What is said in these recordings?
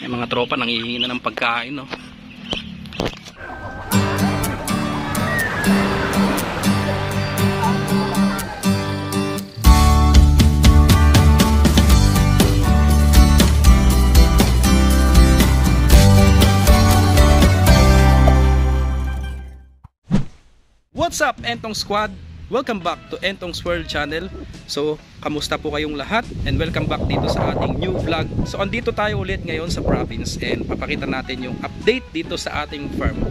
Yung mga tropa nangihingi na ng pagkain, no? What's up, Entong Squad? Welcome back to Entong's World Channel. So, kamusta po kayong lahat? And welcome back dito sa ating new vlog. So, andito tayo ulit ngayon sa province and papakita natin yung update dito sa ating farm.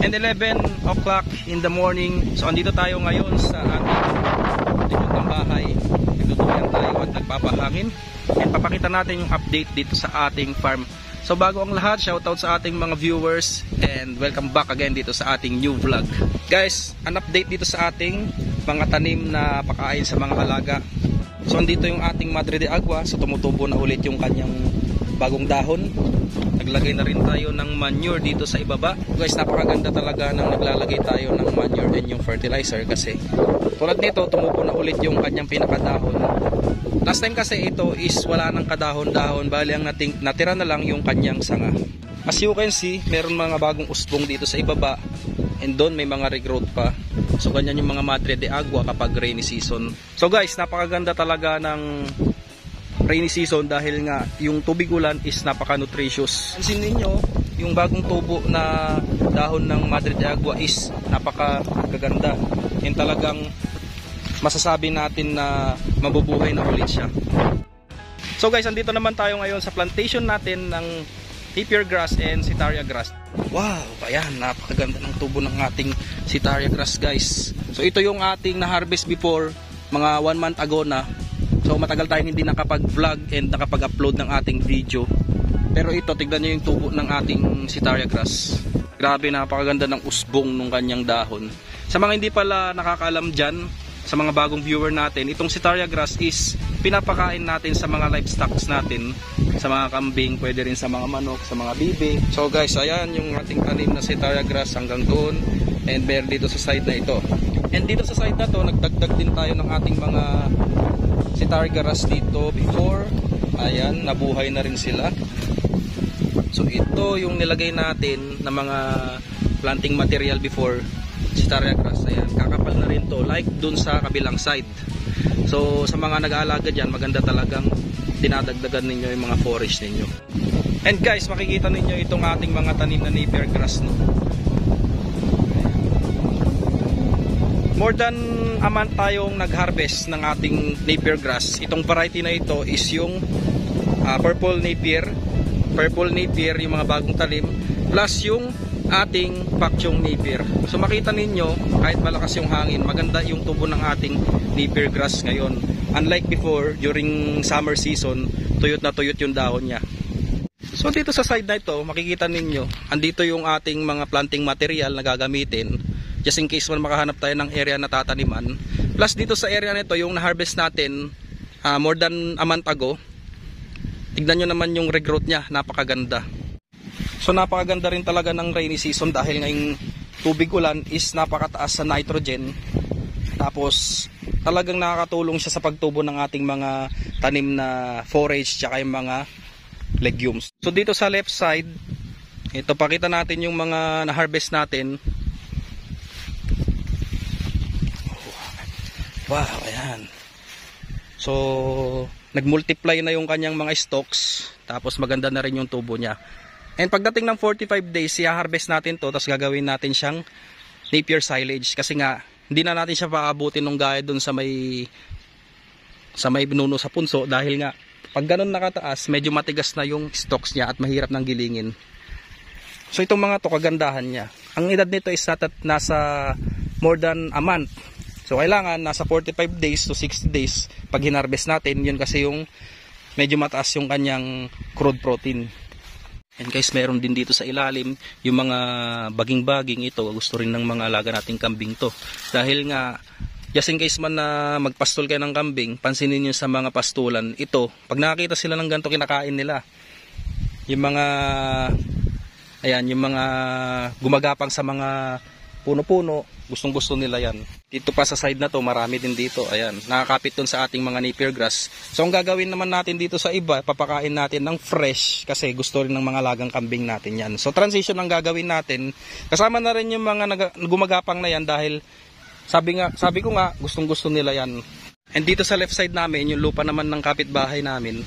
And 11 o'clock in the morning. So, andito tayo ngayon sa ating likod ng bahay. Nagtutuloyan tayo at nagpapahangin. And papakita natin yung update dito sa ating farm. So, bago ang lahat, shoutout sa ating mga viewers and welcome back again dito sa ating new vlog. Guys, an update dito sa ating mga tanim na pakain sa mga alaga. So, andito yung ating Madre de Agua. So, tumutubo na ulit yung kanyang bagong dahon. Naglagay na rin tayo ng manure dito sa ibaba. Guys, napakaganda talaga nang naglalagay tayo ng manure and yung fertilizer kasi tulad nito, tumubo na ulit yung kanyang pinakadahon. Last time kasi ito is wala nang kadahon-dahon, bali ang natira na lang yung kanyang sanga. As you can see, meron mga bagong usbong dito sa ibaba and doon may mga regrowth pa. So ganyan yung mga Madre de Agua kapag rainy season. So guys, napakaganda talaga ng rainy season dahil nga yung tubig ulan is napaka-nutritious. Pansin ninyo, yung bagong tubo na dahon ng Madre de Agua is napakaganda and talagang masasabi natin na mabubuhay na ulit siya. So guys, andito naman tayo ngayon sa plantation natin ng Napier grass and Setaria grass. Wow, ayan, napakaganda ng tubo ng ating Setaria grass, guys. So ito yung ating na-harvest before, mga 1 month ago na. So matagal tayong hindi nakapag-vlog and nakapag-upload ng ating video. Pero ito, tignan nyo yung tubo ng ating Setaria grass. Grabe, napakaganda ng usbong ng kanyang dahon. Sa mga hindi pala nakakaalam dyan, sa mga bagong viewer natin, itong Setaria grass is pinapakain natin sa mga livestocks natin, sa mga kambing, pwede rin sa mga manok, sa mga bibi. So guys, ayan yung ating tanim na Setaria grass hanggang doon, and meron dito sa side na ito. And dito sa side na to, nagdagdag din tayo ng ating mga Setaria grass dito before. Ayan, nabuhay na rin sila. So ito yung nilagay natin na mga planting material before Setaria grass. Ayan, kakapal na rin to like dun sa kabilang side. So sa mga nag-aalaga dyan, maganda talagang dinadagdagan ninyo yung mga forage ninyo. And guys, makikita ninyo itong ating mga tanim na Napier grass, no? More than a month tayong nag-harvest ng ating Napier grass. Itong variety na ito is yung purple Napier, yung mga bagong talim, plus yung ating Pakchong Napier. So makita ninyo, kahit malakas yung hangin, maganda yung tubo ng ating Napier grass ngayon. Unlike before, during summer season, tuyot na tuyot yung dahon niya. So dito sa side na ito, makikita ninyo, andito yung ating mga planting material na gagamitin just in case man makahanap tayo ng area na tataniman. Plus dito sa area nito, yung na-harvest natin more than a month ago. Tignan nyo naman yung regrowth niya, napakaganda. So napakaganda rin talaga ng rainy season dahil ngayong tubig ulan is napakataas sa nitrogen. Tapos talagang nakakatulong siya sa pagtubo ng ating mga tanim na forage tsaka yung mga legumes. So dito sa left side, ito pakita natin yung mga na-harvest natin. Wow, ayan. So nag-multiply na yung kanyang mga stalks, tapos maganda na rin yung tubo niya. And pagdating ng 45 days, i-harvest natin to, tapos gagawin natin siyang Napier silage. Kasi nga, hindi na natin siya paabutin nung gaya dun sa may binuno sa punso. Dahil nga, pag ganun nakataas, medyo matigas na yung stalks niya at mahirap nang gilingin. So itong mga to, kagandahan niya. Ang edad nito is nasa more than a month. So kailangan nasa 45 days to 60 days pag hinarvest natin. Yun kasi yung medyo mataas yung kanyang crude protein. And guys, meron din dito sa ilalim yung mga baging-baging. Ito gusto rin ng mga alaga nating kambing to. Dahil nga, just in case man na magpastol kayo ng kambing, pansinin nyo sa mga pastulan, ito, pag nakakita sila ng ganito, kinakain nila. Yung mga, ayan, yung mga gumagapang sa mga puno-puno, gustong-gusto nila yan. Dito pa sa side na to, marami din dito. Ayan, nakakapit dun sa ating mga napier grass. So ang gagawin naman natin dito sa iba, papakain natin ng fresh kasi gusto rin ng mga lagang kambing natin yan. So transition ang gagawin natin. Kasama na rin yung mga gumagapang na yan dahil sabi ko nga, gustong-gusto nila yan. And dito sa left side namin, yung lupa naman ng kapitbahay namin,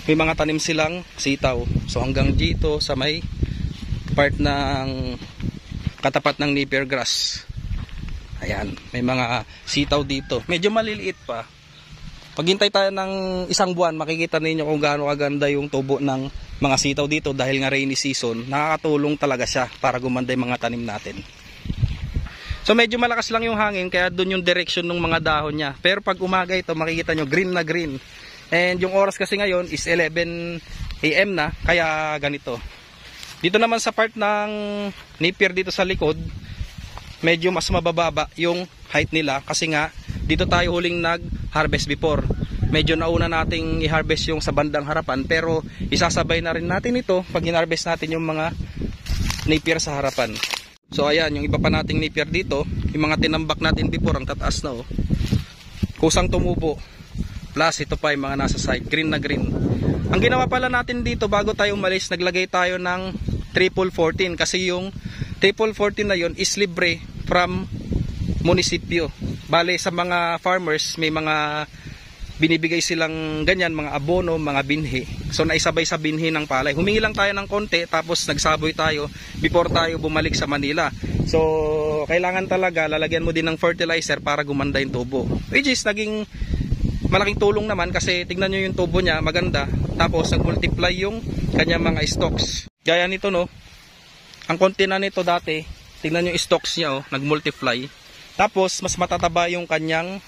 may mga tanim silang sitaw. So hanggang dito sa may part ng katapat ng napier grass. Ayan, may mga sitaw dito. Medyo maliliit pa. Paghintay tayo ng isang buwan, makikita ninyo kung gaano kaganda yung tubo ng mga sitaw dito dahil nga rainy season. Nakakatulong talaga siya para gumanda yung mga tanim natin. So medyo malakas lang yung hangin kaya doon yung direction ng mga dahon niya. Pero pag umaga ito, makikita nyo green na green. And yung oras kasi ngayon is 11 AM na, kaya ganito. Dito naman sa part ng napier dito sa likod, medyo mas mabababa yung height nila kasi nga dito tayo huling nag-harvest before. Medyo nauna nating i-harvest yung sa bandang harapan pero isasabay na rin natin ito pag in-harvest natin yung mga napier sa harapan. So ayan, yung iba pa nating napier dito, yung mga tinambak natin before ang tataas na kusang tumubo. Plus ito pa yung mga nasa side, green na green. Ang ginawa pala natin dito bago tayo umalis, naglagay tayo ng triple 14 kasi yung triple 14 na yun is libre from munisipyo. Bale sa mga farmers may mga binibigay silang ganyan, mga abono, mga binhi. So naisabay sa binhi ng palay. Humingi lang tayo ng konti tapos nagsaboy tayo before tayo bumalik sa Manila. So kailangan talaga lalagyan mo din ng fertilizer para gumanda yung tubo. Which is naging malaking tulong naman kasi tignan nyo yung tubo niya maganda. Tapos nag-multiply yung kanyang mga stocks. Gaya nito ang konti na nito dati, tingnan nyo yung stocks niya nag-multiply. Tapos mas matataba yung kanyang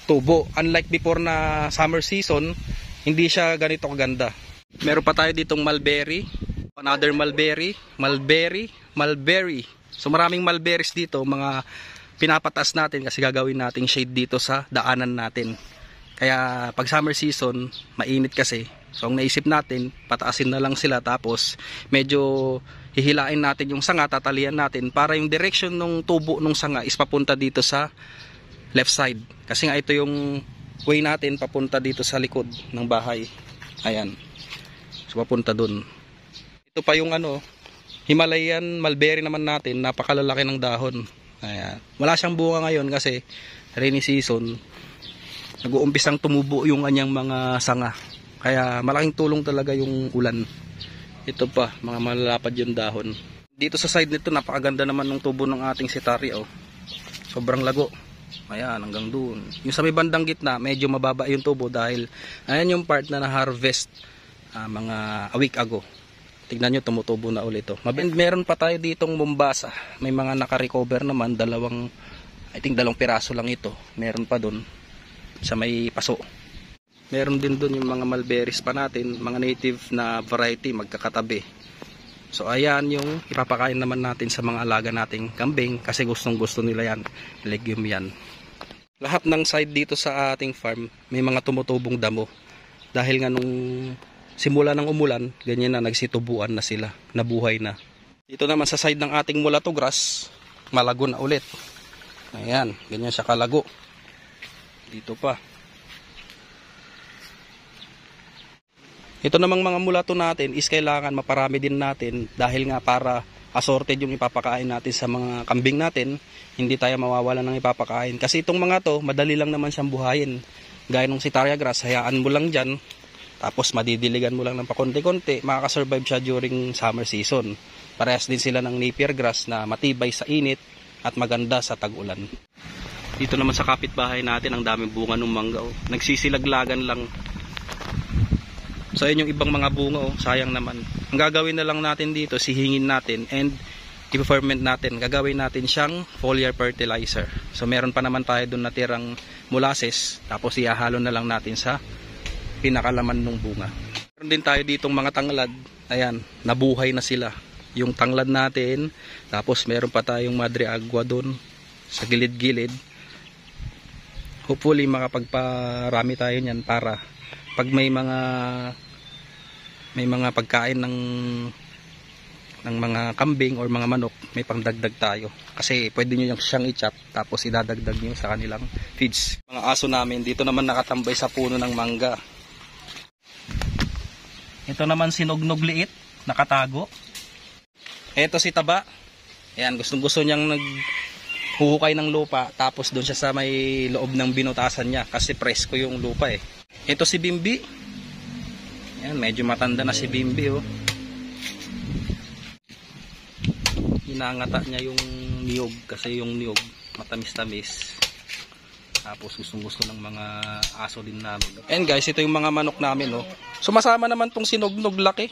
tubo. Unlike before na summer season, hindi siya ganito kaganda. Meron pa tayo ditong mulberry, another mulberry. So maraming mulberries dito, mga pinapatas natin kasi gagawin nating shade dito sa daanan natin. Kaya pag summer season, mainit kasi. So ang naisip natin, pataasin na lang sila tapos medyo hihilain natin yung sanga, tatalian natin para yung direction ng tubo ng sanga is papunta dito sa left side. Kasi nga ito yung way natin papunta dito sa likod ng bahay. Ayan. So papunta dun. Ito pa yung Himalayan mulberry naman natin, napakalalaki ng dahon. Ayan. Wala siyang bunga ngayon kasi rainy season. Nag-uumpisang tumubo yung kanyang mga sanga. Kaya malaking tulong talaga yung ulan. Ito pa, mga malalapad yung dahon. Dito sa side nito, napakaganda naman ng tubo ng ating sitaria. Sobrang lago. Ayan, hanggang doon. Yung sa may bandang gitna, medyo mababa yung tubo dahil ayan yung part na na-harvest mga a week ago. Tignan nyo, tumutubo na ulit ito. Meron pa tayo ditong Mombasa. May mga naka-recover naman, dalawang piraso lang ito. Meron pa doon sa may paso. Meron din doon yung mga mulberries pa natin, mga native na variety, magkakatabi. So ayan yung ipapakain naman natin sa mga alaga nating kambing kasi gustong gusto nila yan, legume yan. Lahat ng side dito sa ating farm may mga tumutubong damo. Dahil nga nung simula ng umulan, ganyan na, nagsitubuan na sila, nabuhay na. Dito naman sa side ng ating mulato grass, malago na ulit. Ayan, ganyan siya kalago. Dito pa. Ito namang mga mulato natin is kailangan maparami din natin dahil nga para assorted yung ipapakain natin sa mga kambing natin, hindi tayo mawawala ng ipapakain. Kasi itong mga to, madali lang naman siyang buhayin. Gaya ng sitaria grass, hayaan mo lang dyan, tapos madidiligan mo lang ng pakonti-konti, makakasurvive siya during summer season. Parehas din sila ng napier grass na matibay sa init at maganda sa tag-ulan. Dito naman sa kapitbahay natin, ang daming bunga ng mangga. Nagsisilaglagan lang. So yun yung ibang mga bunga, sayang naman. Ang gagawin na lang natin dito, sihingin natin and i-ferment natin. Gagawin natin siyang foliar fertilizer. So meron pa naman tayo doon natirang molasses, tapos ihahalo na lang natin sa pinakalaman ng bunga. Meron din tayo ditong mga tanglad. Ayan, nabuhay na sila. Yung tanglad natin, tapos meron pa tayong madre agua doon sa gilid-gilid. Hopefully makapagparami tayo niyan para pag may mga pagkain ng ng mga kambing or mga manok, may pangdagdag tayo. Kasi pwede nyo siyang i-chop tapos idadagdag nyo sa kanilang feeds. Mga aso namin, dito naman nakatambay sa puno ng mangga. Ito naman si Nognog liit, nakatago. Ito si Taba. Ayan, gustong-gusto niyang naghuhukay ng lupa tapos doon siya sa may loob ng binutasan niya kasi presko yung lupa eh. Ito si Bimbi. Ayan, medyo matanda na si Bimbi oh. Hinangata niya yung niyog kasi yung niyog matamis-tamis. Tapos gustong-gusto ng mga aso din namin. And guys, ito yung mga manok namin oh. Sumasama naman tong sinognog laki.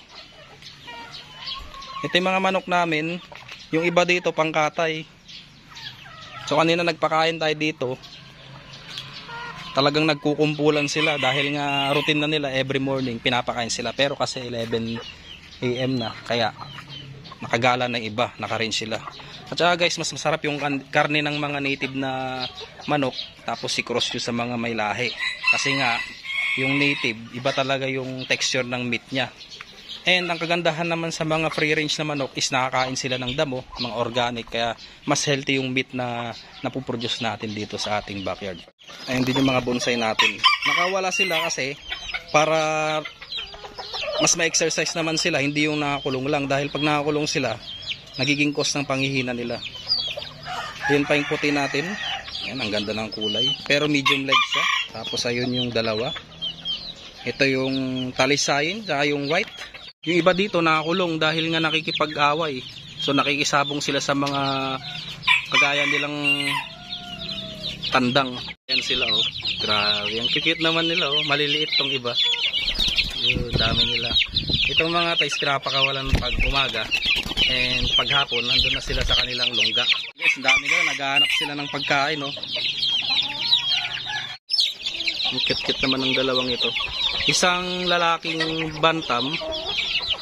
Ito yung mga manok namin. Yung iba dito pangkatay. So kanina nagpakain tayo dito. Talagang nagkukumpulan sila dahil nga routine na nila every morning pinapakain sila. Pero kasi 11 AM na kaya nakagala na iba, naka-range sila. At saka guys, mas masarap yung karne ng mga native na manok tapos i-cross yun sa mga may lahi. Kasi nga, yung native, iba talaga yung texture ng meat niya. And ang kagandahan naman sa mga free range na manok is nakakain sila ng damo, mga organic, kaya mas healthy yung meat na napuproduce natin dito sa ating backyard. Ayun din yung mga bonsai natin. Nakawala sila kasi para mas ma-exercise naman sila, hindi yung nakakulong lang. Dahil pag nakakulong sila, nagiging cause ng panghihina nila. Yun pa yung puti natin. Yan, ang ganda ng kulay. Pero medium legs siya. Tapos ayun yung dalawa. Ito yung talisayin, saka yung white. Yung iba dito nakakulong dahil nga nakikipag-away. So nakikisabong sila sa mga kagaya nilang tandang. Yan sila oh. Grabe, ang cute naman nila oh. Maliliit tong iba. Yung dami nila. Itong mga taiskrapa kawalan pag umaga and paghapon nandun na sila sa kanilang lungga. Yes, dami nila, naghahanap sila ng pagkain no. Ang cute naman ng dalawang ito. Isang lalaking bantam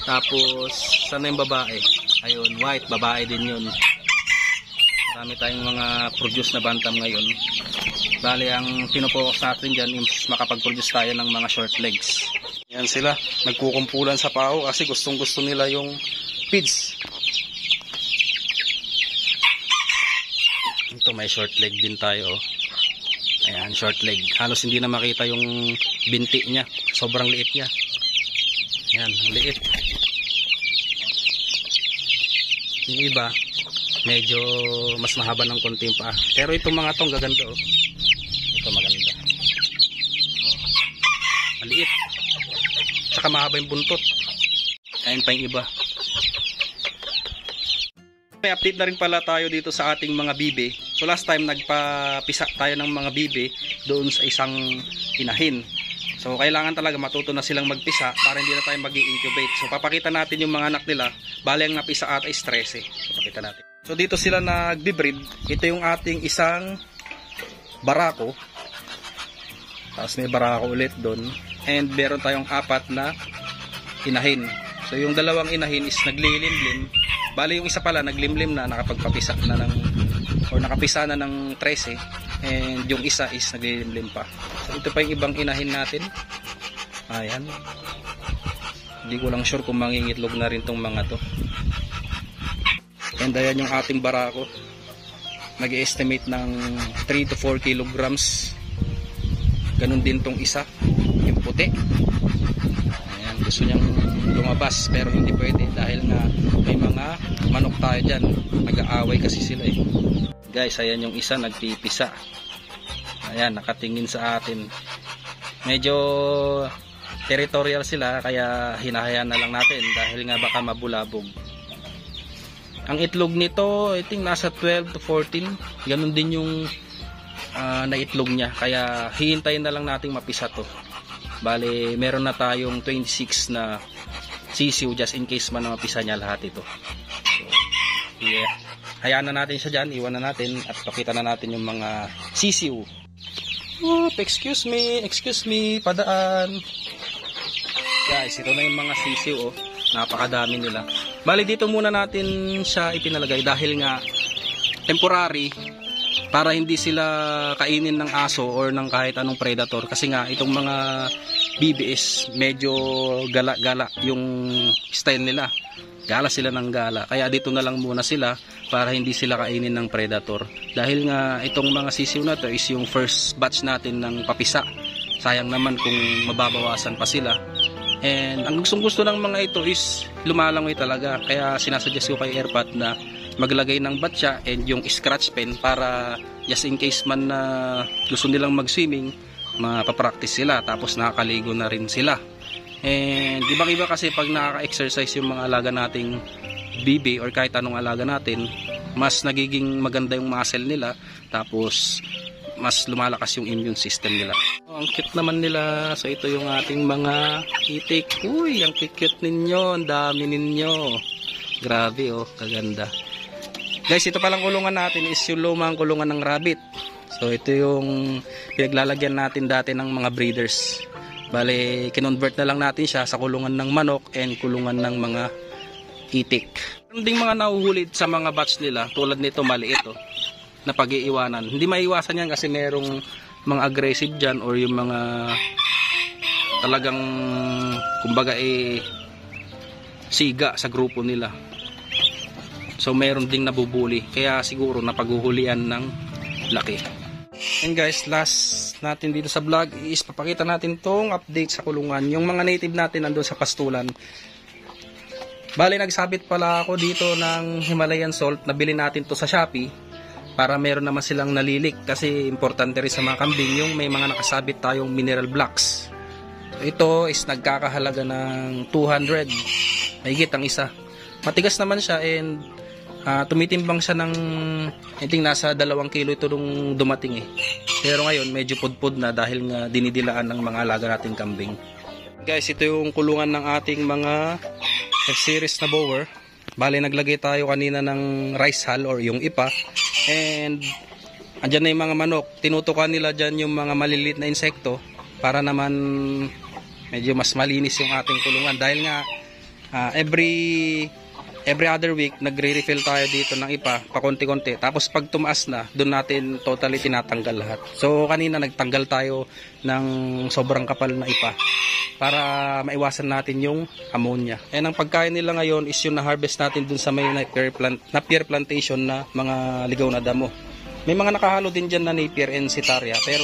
tapos sana yung babae. Ayun, white, babae din yun. Marami tayong mga produce na bantam ngayon. Bali ang pinopokus natin dyan is makapag-produce tayo ng mga short legs. Yan sila, nagkukumpulan sa pao kasi gustong-gusto nila yung feeds. Ito may short leg din tayo. Ayan, short leg. Halos hindi na makita yung binti niya. Sobrang liit niya. Yan, ang liit. Yung iba, medyo mas mahaba ng konti pa. Pero itong mga tong gaganda oh. Ito maganda. Maliit. Saka mahaba yung buntot. Ayun pa yung iba. May update na rin pala tayo dito sa ating mga bibe. So last time nagpapisa tayo ng mga bibe doon sa isang inahin. So kailangan talaga matuto na silang magpisa para hindi na tayo mag-i-incubate. So papakita natin yung mga anak nila. Bale ang napisa ata is 13. So pakita natin. So dito sila nagbe-breed. Ito yung ating isang barako. Tapos may barako ulit doon. And meron tayong 4 na inahin. So yung dalawang inahin is naglilimlim. Bali yung isa pala naglimlim na, nakapagpapisa na ng or nakapisa na ng 13. And yung isa is naglilimlim pa. So ito pa yung ibang inahin natin. Ayan. Hindi ko lang sure kung mangingitlog na rin tong mga to. And ayan yung ating barako. Nag-estimate ng 3 to 4 kilograms. Ganun din tong isa, yung puti. Ayan, gusto niyang lumabas pero hindi pwede dahil nga may mga manok tayo dyan. Nag-aaway kasi sila eh. Guys, ayan yung isa nagpipisa. Ayan, nakatingin sa atin. Medyo territorial sila kaya hinahayaan na lang natin dahil nga baka mabulabog. Ang itlog nito, I think nasa 12 to 14. Ganun din yung naitlog niya, kaya hihintayin na lang nating mapisa to. Bale meron na tayong 26 na sisiw just in case man na mapisa niya lahat ito. So, yeah, hayaan na natin siya dyan, iwan na natin at pakita na natin yung mga sisiw. Excuse me, padaan. Guys, ito na yung mga sisiw oh. Napakadami nila. Bale dito muna natin siya ipinalagay dahil nga temporary para hindi sila kainin ng aso or ng kahit anong predator kasi nga itong mga BBS medyo gala-gala yung style nila. gala sila ng gala. Kaya dito na lang muna sila para hindi sila kainin ng predator. Dahil nga itong mga sisiw na to is yung first batch natin ng papisa. Sayang naman kung mababawasan pa sila. And ang gustong-gusto ng mga ito is lumalangoy talaga. Kaya sinasuggest ko kay Airpat na maglagay ng batya and yung scratch pen para just in case man na gusto nilang mag-swimming, mapapractice sila tapos nakakaligo na rin sila. And ibang-iba kasi pag nakaka-exercise yung mga alaga nating bibi or kahit anong alaga natin, mas nagiging maganda yung muscle nila, tapos mas lumalakas yung immune system nila. Ang cute naman nila. So ito yung ating mga itik. Uy, ang cute ninyo, ang dami ninyo. Grabe oh, kaganda. Guys, ito palang kulungan natin is yung lumang kulungan ng rabbit. So ito yung pinaglalagyan natin dati ng mga breeders. Bale, kinonvert na lang natin siya sa kulungan ng manok and kulungan ng mga itik. Meron ding mga nahuhulid sa mga batch nila, tulad nito maliit oh, na pag-iiwanan. Hindi maiwasan yan kasi merong mga aggressive dyan or yung mga talagang kumbaga siga sa grupo nila. So meron ding nabubuli, kaya siguro napaghuhulian ng laki. And guys, last natin dito sa vlog is papakita natin tong update sa kulungan. Yung mga native natin nandun sa pastulan. Bali, nagsabit pala ako dito ng Himalayan salt. Nabili natin to sa Shopee para meron naman silang nalilik. Kasi importante rin sa mga kambing yung may mga nakasabit tayong mineral blocks. So, ito is nagkakahalaga ng 200. Mahigit ang isa. Matigas naman siya and tumitimbang siya ng I think nasa 2 kilo ito nung dumating eh. Pero ngayon medyo pudpud na dahil nga dinidilaan ng mga alaga nating kambing. Guys, ito yung kulungan ng ating mga F-series na bower. Bale, naglagay tayo kanina ng rice hull or yung ipa. And andyan na yung mga manok. Tinutukan nila dyan yung mga maliliit na insekto para naman medyo mas malinis yung ating kulungan. Dahil nga every other week nagre-refill tayo dito ng ipa pakonti-konti, tapos pag tumaas na doon natin totally tinatanggal lahat. So kanina nagtanggal tayo ng sobrang kapal na ipa para maiwasan natin yung ammonia. And ang pagkain nila ngayon is yung na-harvest natin doon sa may napier plantation na mga ligaw na damo. May mga nakahalo din dyan na napier and sitaria, pero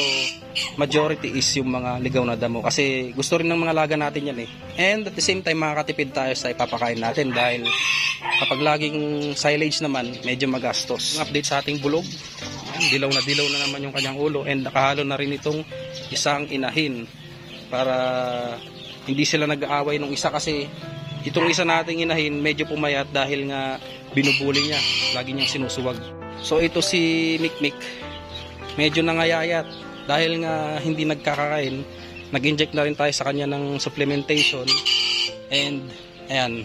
majority is yung mga ligaw na damo kasi gusto rin ng mga laga natin yan eh. And at the same time makakatipid tayo sa ipapakain natin dahil kapag laging silage naman medyo magastos. Update sa ating bulog, dilaw na naman yung kanyang ulo and nakahalo na rin itong isang inahin para hindi sila nag-aaway nung isa kasi itong isa nating inahin medyo pumayat dahil nga binubuli niya, lagi niyang sinusuwag. So ito si Mikmik, medyo nangayayat dahil nga hindi nagkakakain. Nag-inject na rin tayo sa kanya ng supplementation and ayan,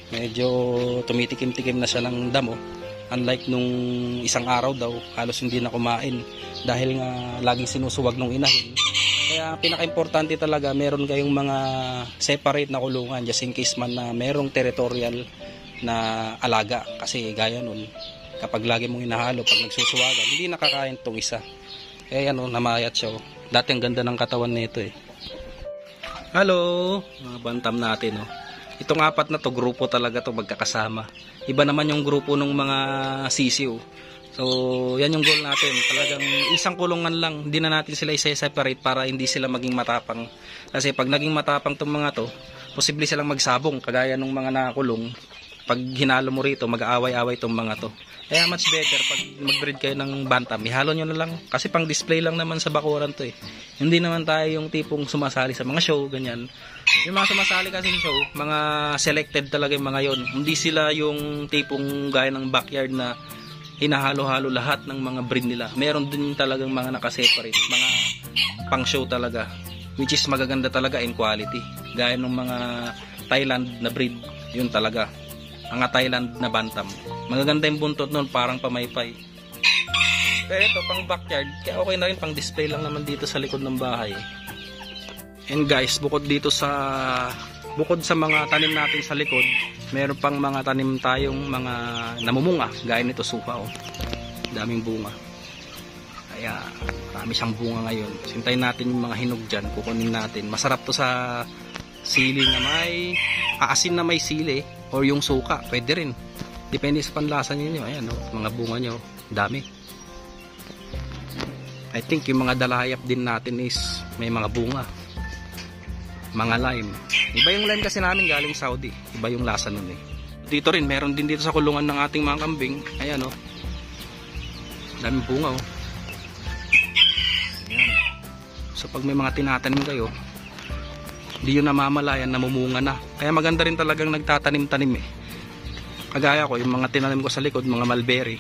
medyo tumitikim-tikim na siya ng damo. Unlike nung isang araw daw, halos hindi na kumain dahil nga laging sinusuwag nung inahin. Kaya pinaka-importante talaga meron kayong mga separate na kulungan just in case man na merong territorial na alaga. Kasi gaya nun, kapag lagi mong inahalo, pag nagsusuwagan, hindi nakakain tong isa. Kaya ano, namayat siya. Dati ang ganda ng katawan nito eh. Hello, mga bantam natin oh. Itong 4 na to, grupo talaga to magkakasama. Iba naman yung grupo ng mga sisiw. So, yan yung goal natin. Talagang isang kulungan lang. Hindi na natin sila isa-separate para hindi sila maging matapang. Kasi pag naging matapang tong mga to, posible silang magsabong. Kagaya ng mga nakakulong. Pag hinalo mo rito, mag-aaway-aaway tong mga to. Kaya much better pag mag-breed kayo ng bantam, ihalo nyo na lang. Kasi pang display lang naman sa bakuran to eh. Hindi naman tayo yung tipong sumasali sa mga show, ganyan. Yung mga sumasali kasi sa show, mga selected talaga yung mga yon. Hindi sila yung tipong gaya ng backyard na hinahalo-halo lahat ng mga breed nila. Meron din talagang mga nakaseparate, mga pang show talaga, which is magaganda talaga in quality. Gaya ng mga Thailand na breed, yun talaga. Mga Thailand na bantam. Magaganda yung buntot nun, parang pamaypay. Pero ito, pang backyard, kaya okay na rin, pang display lang naman dito sa likod ng bahay. And guys, bukod sa mga tanim natin sa likod, meron pang mga tanim tayong mga namumunga, gaya nito suha oh. Daming bunga. Kaya marami siyang bunga ngayon. Sintayin natin yung mga hinog dyan, kukunin natin. Masarap to sa sili na may asin na may sili or yung suka, pwede rin. Depende sa panlasa niyo. Ayan, oh, mga bunga nyo, dami. I think yung mga dalayap din natin is may mga bunga. Mga lime. Iba yung lime kasi namin galing Saudi. Iba yung lasa nun eh. Dito rin, meron din dito sa kulungan ng ating mga kambing. Ayan oh. Daming bunga oh. Ayan. So pag may mga tinatanim kayo, hindi yun namamalayan, namumunga na. Kaya maganda rin talagang nagtatanim-tanim eh. Kagaya ko, yung mga tinanim ko sa likod, mga mulberry.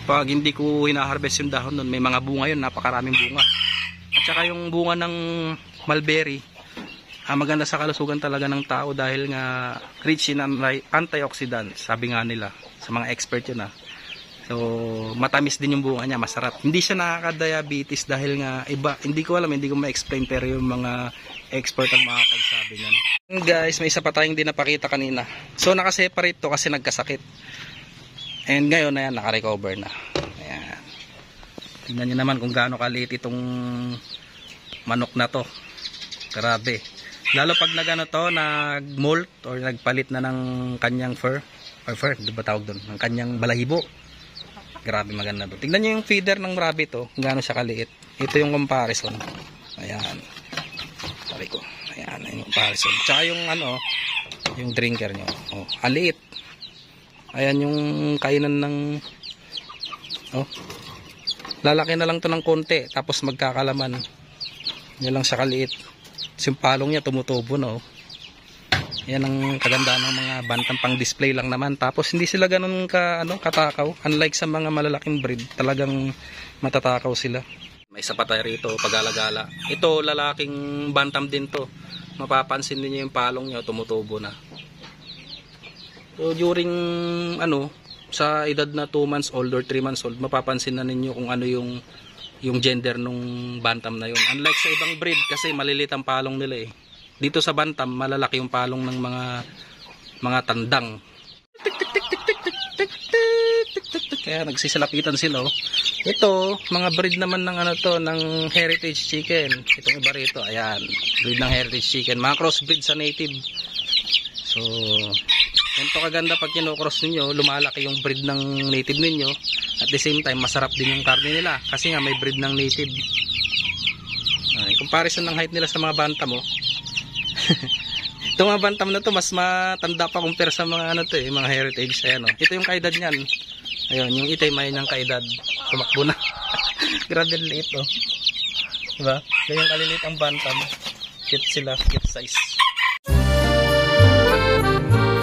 Pag hindi ko hinaharvest yung dahon nun, may mga bunga yun, napakaraming bunga. At saka yung bunga ng mulberry, maganda sa kalusugan talaga ng tao dahil nga rich in antioxidants, sabi nga nila, sa mga expert yun So, matamis din yung bunga niya, masarap. Hindi siya nakaka-diabetes dahil nga iba, hindi ko alam, hindi ko ma-explain pero yung mga expert ang makakagsabi niyan. Guys, may isa pa tayong di napakita kanina. So, nakaseparate to kasi nagkasakit. And ngayon na yan, naka-recover na. Ayan. Tingnan nyo naman kung gaano kaliit itong manok na to. Grabe. Lalo pag nagano to, nag-molt or nagpalit na ng kanyang fur. Or fur, di ba tawag doon? Ng kanyang balahibo. Grabe maganda to. Tingnan nyo yung feeder ng rabbit to, kung gaano siya kaliit. Ito yung comparison. Ayan. Sabi ko. Ayan, yung comparison. Tsaka yung ano, yung drinker nyo. Oh, aliit. Ayan yung kainan ng lalaki na lang to ng konti tapos magkakalaman. Yan lang siya kaliit. Yung palong niya tumutubo no. Yan ang kagandaan ng mga bantang pang display lang naman. Tapos hindi sila ganun katakaw. Unlike sa mga malalaking breed, talagang matatakaw sila. May isa pa tayo rito, pag-alagala. Ito lalaking bantam din to. Mapapansin niyo yung palong niya tumutubo na. So during sa edad na 2 months old or 3 months old, mapapansin na ninyo kung ano yung gender nung bantam na yun. Unlike sa ibang breed kasi malilit ang palong nila eh. Dito sa bantam malalaki yung palong ng mga tandang. Kaya nagsisalapitan sila oh. Ito, mga breed naman ng ng heritage chicken. Itong iba rito, ayan, breed ng heritage chicken, mga crossbreed sa native. So ganito kaganda pag kinocross ninyo, lumalaki yung breed ng native ninyo. At the same time, masarap din yung karne nila kasi nga may breed ng native. Comparison ng height nila sa mga bantam mo. Itong mga bantam na to mas matanda pa compare sa mga mga heritage. Ayan, ito yung kaedad niyan. Ayun, yung itay may niyang kaedad. Tumakbo na. Grabe liit oh. Diba? Ganyan kaliliit ang bantam. Cute sila, cute size.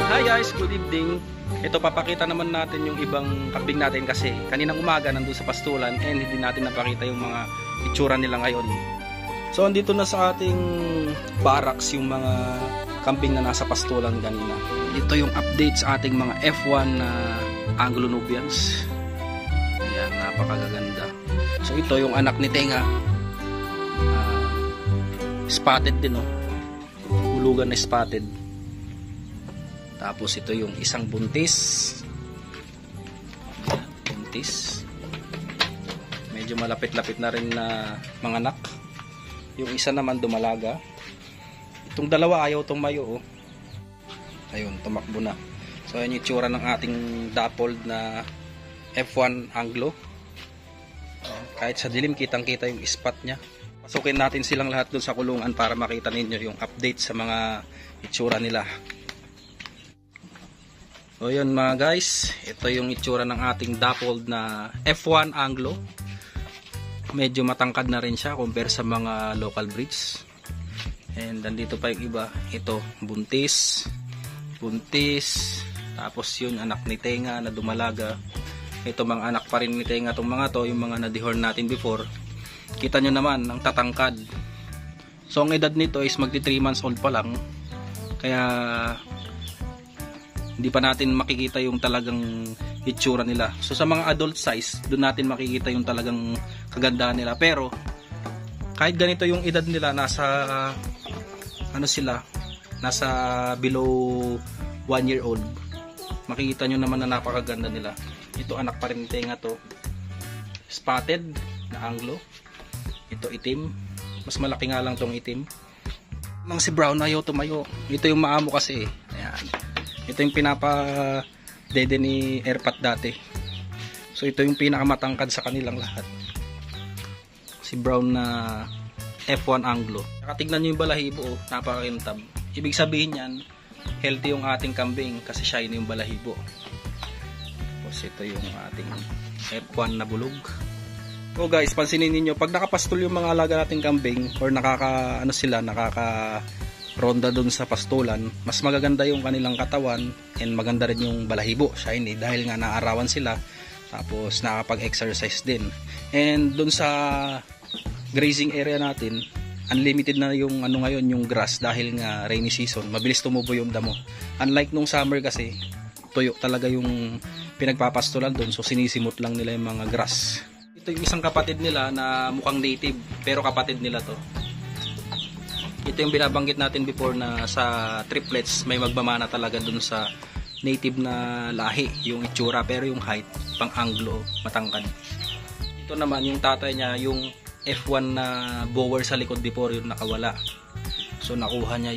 Hi guys, good evening. Ito papakita naman natin yung ibang kambing natin kasi kaninang umaga nandun sa pastulan and hindi natin napakita yung mga itsura nila ngayon. So andito na sa ating barracks yung mga kambing na nasa pastulan kanina. Ito yung update sa ating mga F1 na Anglo-Nubians. Ayan, napakaganda. So ito yung anak ni Tenga. Spotted din oh. Hulugan na spotted. Tapos ito yung isang buntis. Medyo malapit-lapit na rin na mga anak. Yung isa naman dumalaga. Itong dalawa ayaw tumayo oh. Ayun, tumakbo na. So ayan yung tsura ng ating dappled na F1 Anglo. Kahit sa dilim kitang-kita yung spot niya. Pasukin natin silang lahat dun sa kulungan para makita ninyo yung update sa mga itsura nila. So yun mga guys, ito yung itsura ng ating dappled na F1 Anglo. Medyo matangkad na rin siya compare sa mga local breeds. And nandito pa yung iba. Ito, buntis. Tapos yun, anak ni Tenga na dumalaga. Ito mga anak pa rin ni Tenga itong mga to, yung mga na-dehorn natin before. Kita nyo naman, ang tatangkad. So ang edad nito is magti 3 months old pa lang. Kaya hindi pa natin makikita yung talagang itsura nila. So sa mga adult size, doon natin makikita yung talagang kagandahan nila. Pero kahit ganito yung edad nila, nasa nasa below 1 year old, makikita nyo naman na napakaganda nila. Ito anak pa rin Tenga to, spotted na Anglo. Ito itim, mas malaki nga lang tong itim. Mang si Brown ayaw tumayo. Ito yung maamo kasi. Ayan. Ito yung pinapa-dede ni Airpat dati. So ito yung pinakamatangkad sa kanilang lahat. Si Brown na F1 Anglo. Tignan nyo yung balahibo, oh, napakakintab. Ibig sabihin yan, healthy yung ating kambing kasi shiny yung balahibo. Tapos ito yung ating F1 na bulog. So guys, pansinin niyo pag nakapastol yung mga alaga nating kambing or nakaka ronda doon sa pastulan, mas magaganda yung kanilang katawan and maganda rin yung balahibo, shiny, dahil nga naarawan sila tapos nakapag-exercise din. And doon sa grazing area natin, unlimited na yung ngayon, yung grass, dahil nga rainy season, mabilis tumubo yung damo. Unlike nung summer kasi, tuyo talaga yung pinagpapastulan doon, so sinisimot lang nila yung mga grass. Ito yung isang kapatid nila na mukhang native, pero kapatid nila to. Ito yung binabanggit natin before na sa triplets may magmamana talaga dun sa native na lahi, yung itsura, pero yung height pang Anglo, matangkad. Ito naman yung tatay niya, yung F1 na bower sa likod before, yung nakawala. So nakuha niya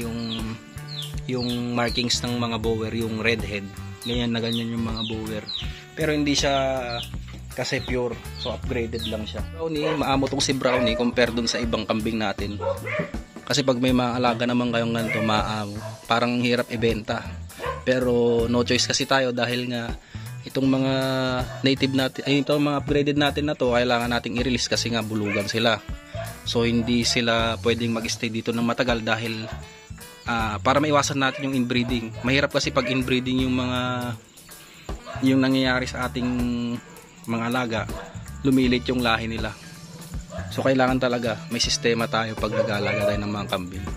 yung markings ng mga bower, yung red head, ganyan na ganyan yung mga bower, pero hindi siya kasi pure, so upgraded lang siya. Brownie, maamo tong si Brownie compare dun sa ibang kambing natin. Kasi pag may mga alaga naman kayong ganito, maamo, parang hirap ibenta. Pero no choice kasi tayo dahil nga itong mga native natin, ay itong mga upgraded natin na to, kailangan nating i-release kasi nga bulugan sila. So hindi sila pwedeng mag-stay dito ng matagal dahil para maiwasan natin yung inbreeding. Mahirap kasi pag inbreeding yung nangyayari sa ating mga alaga, lumilit yung lahi nila. So kailangan talaga may sistema tayo pag nag-aalaga tayo ng mga kambing.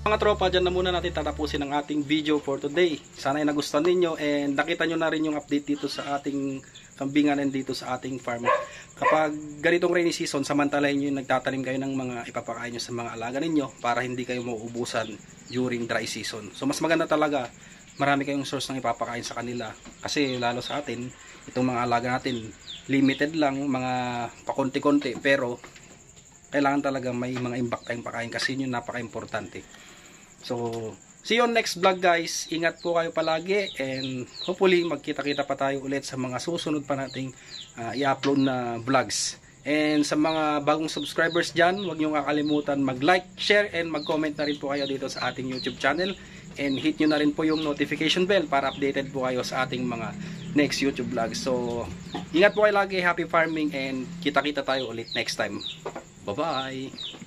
Mga tropa, dyan na muna natin tatapusin ang ating video for today. Sana ay nagustuhan ninyo and nakita nyo na rin yung update dito sa ating kambingan and dito sa ating farm. Kapag ganitong rainy season, samantalahin nyo yung nagtatanim kayo ng mga ipapakain nyo sa mga alaga ninyo para hindi kayo mauubusan during dry season. So mas maganda talaga, marami kayong source ng ipapakain sa kanila. Kasi lalo sa atin, itong mga alaga natin, limited lang, mga pakonti-konti, pero kailangan talaga may mga imbak tayong pakain kasi yun yung napaka-importante. So, see you on next vlog guys. Ingat po kayo palagi and hopefully magkita-kita pa tayo ulit sa mga susunod pa nating i-upload na vlogs. And sa mga bagong subscribers dyan, huwag nyo kakalimutan mag-like, share, and mag-comment na rin po kayo dito sa ating YouTube channel. And hit nyo na rin po yung notification bell para updated po kayo sa ating mga next YouTube vlogs. So, ingat po kayo lagi, happy farming, and kita-kita tayo ulit next time. Bye-bye!